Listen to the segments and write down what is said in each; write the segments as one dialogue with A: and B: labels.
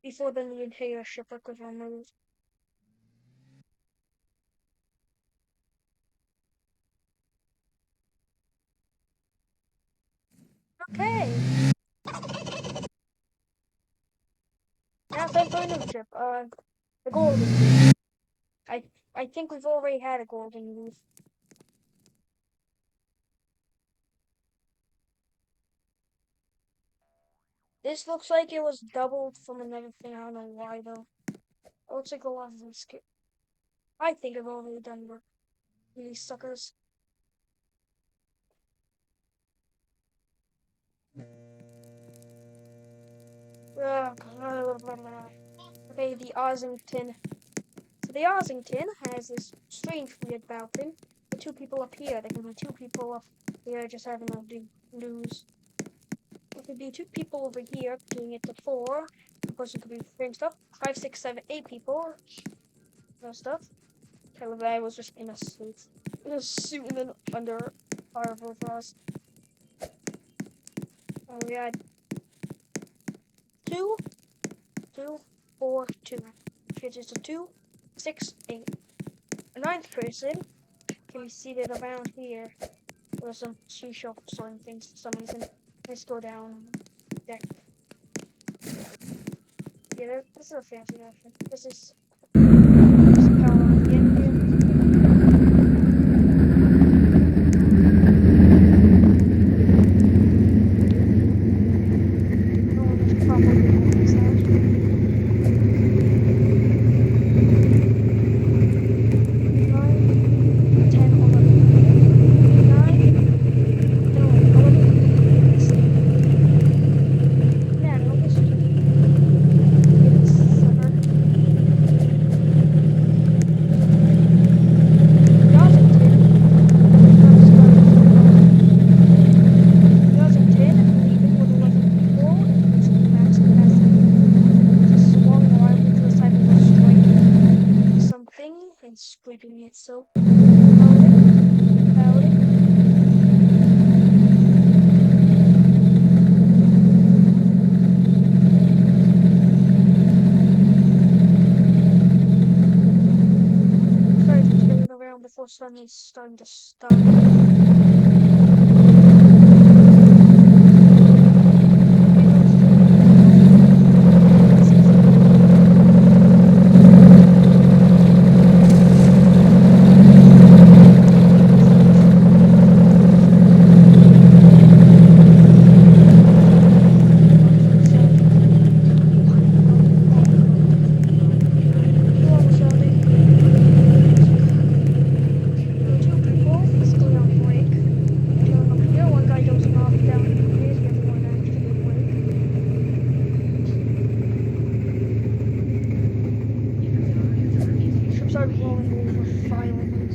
A: before then the entire shipwreck was removed. Okay, now time for a new ship. The Golden Goose. I I think we've already had a Golden Goose. This looks like it was doubled from another thing. I don't know why though. It looks like a lot of these. I think I've already done work. These suckers. Okay, the Ossington. So the Ossington has this strange weird about thing. The two people up here, there can be two people up here just having no news. There could be two people over here, getting it to four. The person could be doing stuff. 5, 6, 7, 8 people. No stuff. Tyler guy was just in a suit. In a suit and then under our overalls. And we had 2, 2, 4, 2. Which is a 2, 6, 8. A ninth person can be seated around here. There's some seashell sorting things for some reason. Let's go down deck. Yeah, this is a fancy version. This is power on the end here. No one is probably notice that. 9, 10, 11. 9, 10, 11. Let's see. Yeah, no, this is sucker. Yossington. Let's go Yossington, leaving with 11 people, using the max capacity. Just swung wildly to the side of the striking something and scraping it so about it. Tried to turn it around before suddenly starting to stop. There were two people physically on break, chilling up here. One guy dozing off down here, the other one actually awake. Ships are rolling over violently.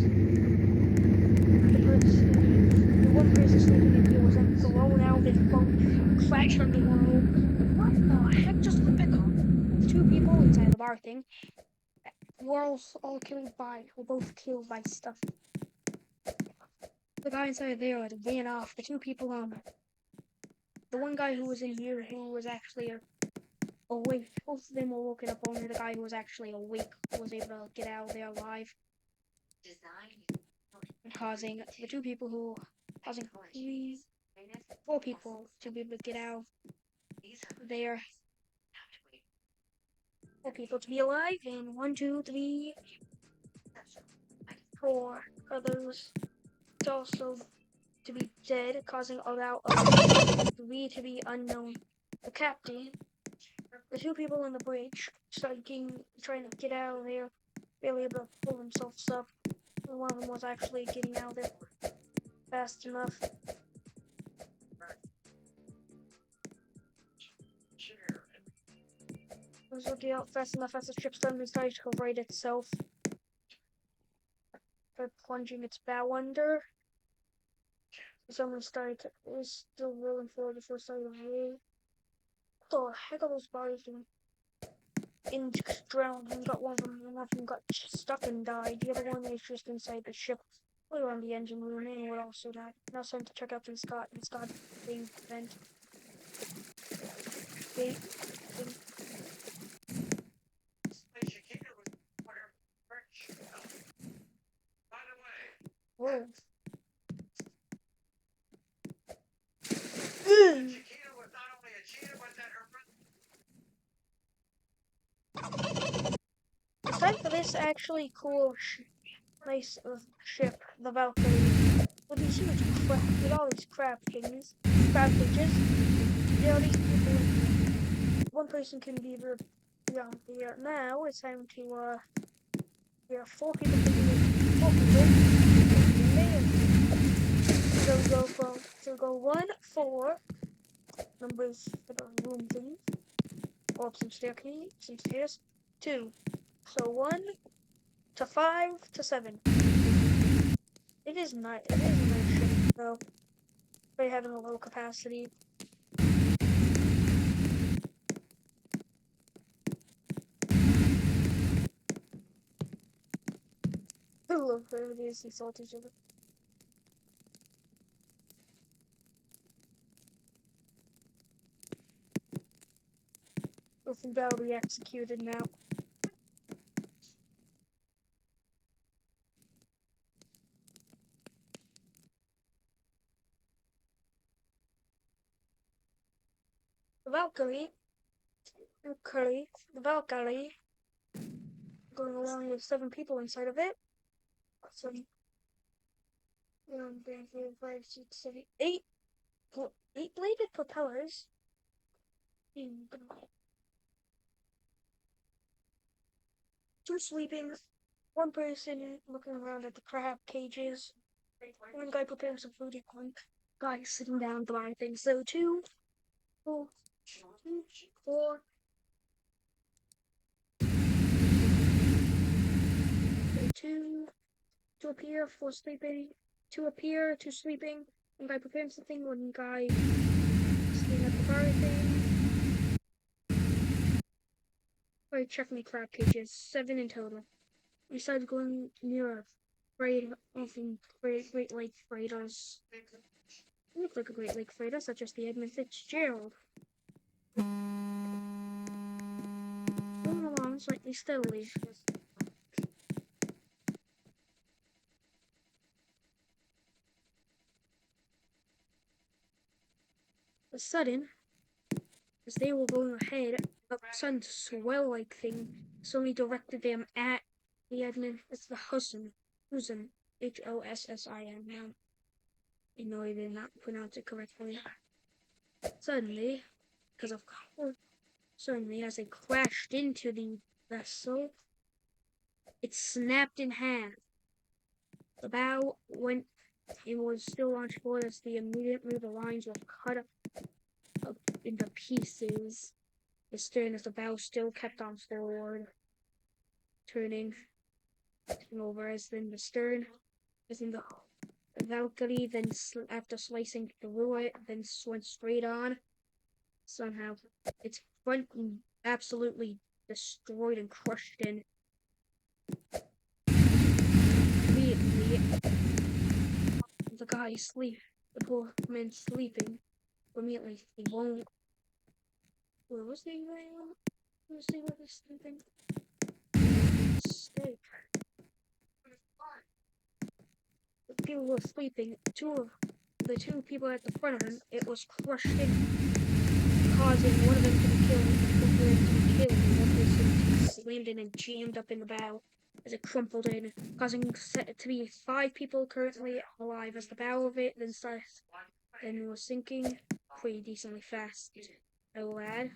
A: The one person sleeping in here was then thrown out and bumped, crashed on the wall. What the heck just happened? The two people inside the bar thing were all killed by, were both killed by stuff. The guy inside there had ran off. The two people the one guy who was in here who was actually awake. Both of them were woken up. Only the guy who was actually awake was able to get out of there alive. Causing the two people who, causing 4 people to be able to get out there. 4 people to be alive, and 1, 2, 3, 4 others to also to be dead, causing about 3 to be unknown. The captain, the 2 people in the bridge, started trying to get out of there, barely able to pull themselves up. And one of them was actually getting out of there fast enough. It was looking out fast enough as the ship suddenly started to right itself. By plunging its bow under. Someone started to, it was still rolling forward before it started to roll. What the heck are those bodies doing? In drowned and got one of them got stuck and died. The other one is just inside the ship. We were on the engine room and would also die. Now it's time to check out the Scott and Scott being vent. Wait. Oh. Aside for this actually cool nice ship, the Valkyrie, with these huge with all these crab cages, there are these people in here. One person can be the beyond here. Now it's time to there are four people four people. So we go 1, 4 numbers for the room things. Go up some stairs. 2. So 1 to 5 to 7. It is nice. It is a nice ship though. By having a low capacity. I love how these insult each other. Both will be executed now. The Valkyrie, going along with 7 people inside of it. So, 1, 3, 4, 5, 6, 7, 8. 8-bladed propellers. 2 sleeping. 1 person looking around at the crab cages. 1 guy preparing some food. 1 guy sitting down buying things. So 2, 4, 2 to appear, 4 sleeping, 2 appear, 2 sleeping, 1 guy preparing something, 1 guy sitting at the bar thing. Alright, checking the crab cages, 7 in total. Besides going near a freighter, Great Lake freighters. They look like a Great Lake freighter, such as the Edmund Fitzgerald. Moving along slightly steadily. A sudden, as they were going ahead, a sudden swell-like thing suddenly directed them at the Edmund. It's the Husson. Hossin. Now, I know I did not pronounce it correctly. Suddenly, because of course, suddenly as they crashed into the vessel, it snapped in half. The bow went and was still launched forward as immediately the lines were cut up into pieces. The stern as the bow still kept on forward, turning over as then the stern, as in the Valkyrie, then after slicing through it, then went straight on. Somehow, its front absolutely destroyed and crushed in. Immediately, the guy the poor man sleeping. Immediately, he won't. Where was he going? Where was he sleeping? Escape. The people were sleeping. The two people at the front of him, it was crushed in, causing one of them to be killed. One person slammed in and jammed up in the bow as it crumpled in, causing to be 5 people currently alive as the bow of it then was sinking pretty decently fast. I will add.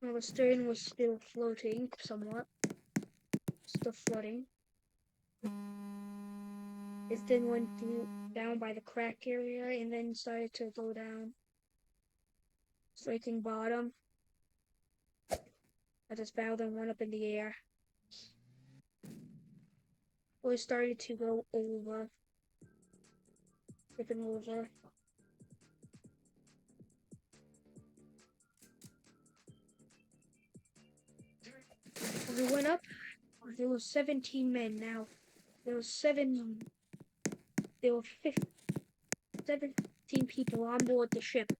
A: Well, the stern was still floating somewhat, still floating. It then went down by the crack area and then started to go down, striking bottom. As its bow then went up in the air. Well, it started to go over, flipping over. As it went up, there was 17 men now. There were 17 people on board the ship.